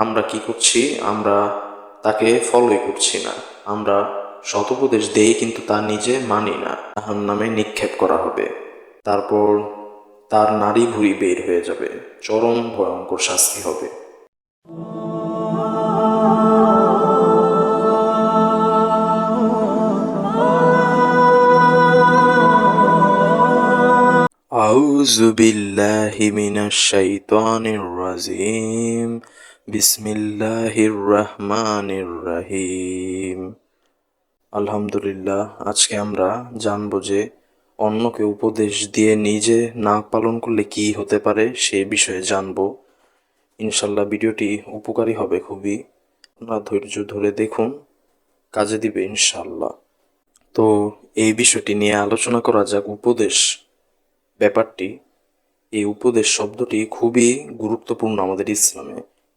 আমরা কি করছি? আমরা তাকে ফলোই করছি না। আমরা সদুপদেশ দেই কিন্তু তা নিজে মানি না। জাহান্নামে নিক্ষেপ করা হবে। তারপর তার নাড়ি ভুঁড়ি বের হয়ে যাবে। চরম ভয়ঙ্কর শাস্তি হবে। আউযু বিল্লাহি মিনাশ শাইতানির রাজিম। বিসমিল্লাহির রহমানির রহিম। আলহামদুলিল্লাহ, আজকে আমরা জানব যে অন্যকে উপদেশ দিয়ে নিজে না পালন করলে কি হতে পারে সে বিষয়ে জানব। ইনশাল্লাহ ভিডিওটি উপকারী হবে খুবই। আপনারা ধৈর্য ধরে দেখুন, কাজে দিবে ইনশাল্লাহ। তো এই বিষয়টি নিয়ে আলোচনা করা যাক। উপদেশ ব্যাপারটি, এই উপদেশ শব্দটি খুবই গুরুত্বপূর্ণ আমাদের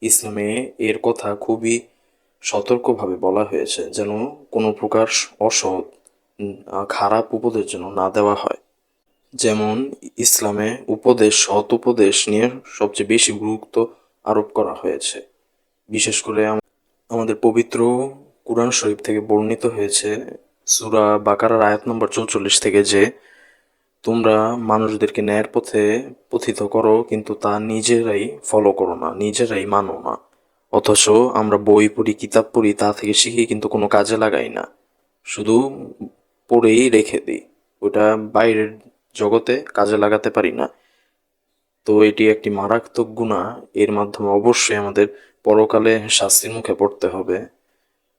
ইসলামে এর কথা খুবই সতর্কভাবে বলা হয়েছে, যেন কোনো প্রকার অসৎ খারাপ উপদেশ যেন না দেওয়া হয়। যেমন ইসলামে উপদেশ, সৎ উপদেশ নিয়ে সবচেয়ে বেশি গুরুত্ব আরোপ করা হয়েছে। বিশেষ করে আমাদের পবিত্র কুরআন শরীফ থেকে বর্ণিত হয়েছে সূরা বাকারার আয়াত নম্বর 44 থেকে যে তোমরা মানুষদেরকে ন্যায়ের পথে পথিত করো, কিন্তু তা নিজেরাই ফলো করো না, নিজেরাই মানো না। অথচ আমরা বই পড়ি, কিতাব পড়ি, তা থেকে শিখে কিন্তু কোনো কাজে লাগাই না, শুধু পড়েই রেখে দিই। ওটা বাইরের জগতে কাজে লাগাতে পারি না। তো এটি একটি মারাত্মক গুনাহ। এর মাধ্যমে অবশ্যই আমাদের পরকালে শাস্তির মুখে পড়তে হবে।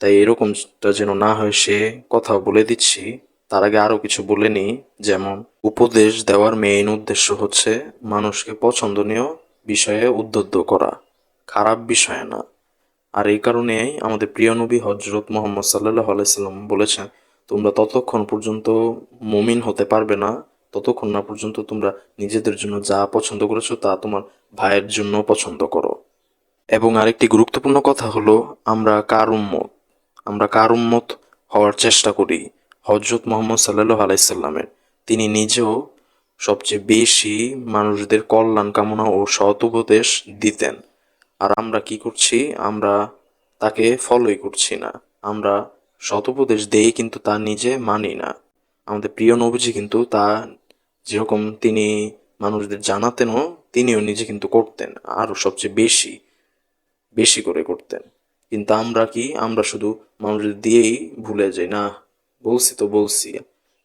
তাই এরকমটা যেন না হয় সে কথা বলে দিচ্ছি। তার আগে আরো কিছু বলে নিই। যেমন উপদেশ দেওয়ার মেইন উদ্দেশ্য হচ্ছে মানুষকে পছন্দনীয় বিষয়ে উদ্বুদ্ধ করা, খারাপ বিষয়ে না। আর এই কারণেই আমাদের প্রিয় নবী হযরত মুহাম্মদ সাল্লাল্লাহু আলাইহি সাল্লাম বলেছেন, তোমরা ততক্ষণ পর্যন্ত মুমিন হতে পারবে না ততক্ষণ না পর্যন্ত তোমরা নিজেদের জন্য যা পছন্দ করেছো তা তোমার ভাইয়ের জন্য পছন্দ করো। এবং আরেকটি গুরুত্বপূর্ণ কথা হলো, আমরা কার উম্মত হওয়ার চেষ্টা করি? হযরত মুহাম্মদ সাল্লাল্লাহু আলাইহি সাল্লামের। তিনি নিজেও সবচেয়ে বেশি মানুষদের কল্যাণ কামনা ও সৎ উপদেশ দিতেন। আর আমরা কি করছি? আমরা তাকে ফলোই করছি না। আমরা সৎ উপদেশ দেই কিন্তু তা নিজে মানি না। আমাদের প্রিয় নবীজি কিন্তু তা যেরকম তিনি মানুষদের জানাতেনও, তিনিও নিজে কিন্তু করতেন, আরো সবচেয়ে বেশি বেশি করে করতেন। কিন্তু আমরা কি? আমরা শুধু মানুষদের দিয়েই ভুলে যাই। না, বলছি তো বলছি,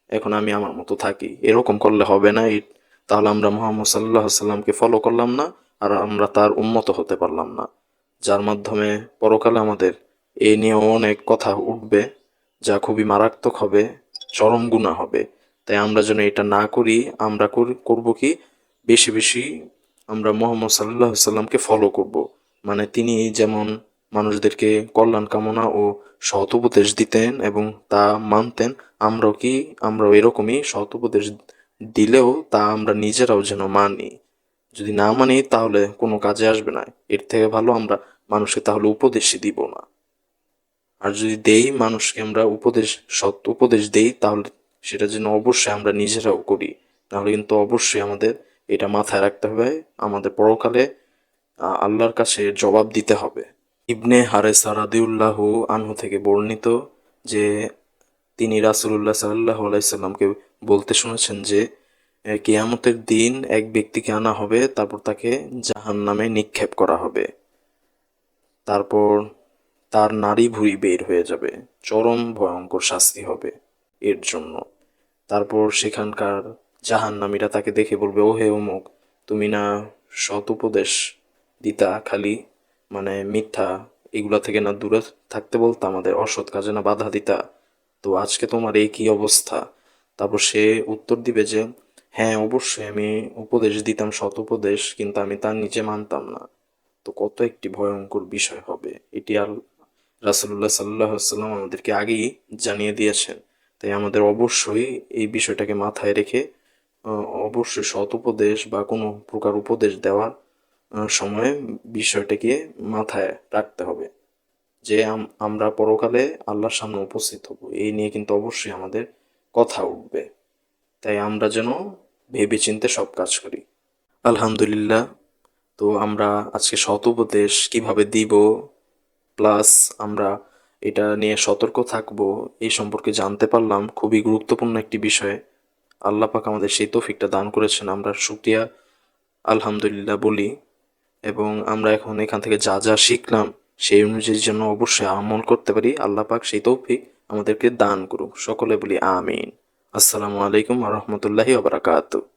এখন আমি আমার মতো থাকি। এরকম করলে হবে না। তাহলে আমরা মুহাম্মদ সাল্লাল্লাহু আলাইহি সাল্লামকে ফলো করলাম না, আর আমরা তার উম্মত হতে পারলাম না, যার মাধ্যমে পরকালে আমাদের এ নিয়ে অনেক কথা উঠবে, যা খুবই মারাত্মক হবে, চরম গুনাহ হবে। তাই আমরা যেন এটা না করি। আমরা করব কি? বেশি বেশি আমরা মুহাম্মদ সাল্লাল্লাহু আলাইহি সাল্লামকে ফলো করব। মানে তিনি যেমন মানুষদেরকে কল্যাণ কামনা ও সৎ উপদেশ দিতেন এবং তা মানতেন, আমরাও এরকমই সৎ উপদেশ দিলেও তা আমরা নিজেরাও যেন মানি। যদি না মানি তাহলে কোনো কাজে আসবে না। এর থেকে ভালো আমরা মানুষকে তাহলে উপদেশই দিব না। আর যদি দেই মানুষকে, আমরা সৎ উপদেশ দেই, তাহলে সেটা যেন অবশ্যই আমরা নিজেরাও করি। নাহলে কিন্তু অবশ্যই আমাদের এটা মাথায় রাখতে হবে, আমাদের পরকালে আল্লাহর কাছে জবাব দিতে হবে। ইবনে হারেসা রাদিয়াল্লাহু আনহু থেকে বর্ণিত যে তিনি রাসূলুল্লাহ সাল্লাল্লাহু আলাইহি সাল্লামকে বলতে শুনেছেন যে কিয়ামতের দিন এক ব্যক্তিকে আনা হবে, তারপর তাকে জাহান্নামে নিক্ষেপ করা হবে। তারপর তার নাড়ি ভুঁড়ি বের হয়ে যাবে। চরম ভয়ঙ্কর শাস্তি হবে এর জন্য। তারপর সেখানকার জাহান্নামীরা তাকে দেখে বলবে, ও হে অমুক, তুমি না সৎ উপদেশ দিতা, খালি মানে মিথ্যা এগুলা থেকে না দূরে থাকতে বলতা, আমাদের অসৎ কাজে না বাধা দিতা, তো আজকে তোমার এই কি অবস্থা? তারপর সে উত্তর দিবে যে হ্যাঁ, অবশ্যই আমি উপদেশ দিতাম, সৎ উপদেশ, কিন্তু আমি তা নিজে মানতাম না। তো কত একটি ভয়ঙ্কর বিষয় হবে এটি। আর রাসূলুল্লাহ সাল্লাল্লাহু আলাইহি ওয়াসাল্লাম আমাদেরকে আগেই জানিয়ে দিয়েছেন। তাই আমাদের অবশ্যই এই বিষয়টাকে মাথায় রেখে অবশ্যই সৎ উপদেশ বা কোনো প্রকার উপদেশ দেওয়ার সময় বিষয়টাকে মাথায় রাখতে হবে যে আমরা পরকালে আল্লাহর সামনে উপস্থিত হব। এই নিয়ে কিন্তু অবশ্যই আমাদের কথা উঠবে। তাই আমরা যেন ভেবেচিন্তে সব কাজ করি। আলহামদুলিল্লাহ, তো আমরা আজকে সৎ উপদেশ কিভাবে দিব, প্লাস আমরা এটা নিয়ে সতর্ক থাকব, এই সম্পর্কে জানতে পারলাম। খুবই গুরুত্বপূর্ণ একটি বিষয়। আল্লাহ পাক আমাদের সেই তৌফিকটা দান করেছেন, আমরা শুকরিয়া আলহামদুলিল্লাহ বলি। এবং আমরা এখন এখান থেকে যা যা শিখলাম সেই অনুযায়ী যেন অবশ্যই আমল করতে পারি। আল্লাহ পাক সেই তৌফিক আমাদেরকে দান করুক। সকলে বলি আমিন। আসসালামু আলাইকুম ওয়া রাহমাতুল্লাহি ওয়া বারাকাতুহু।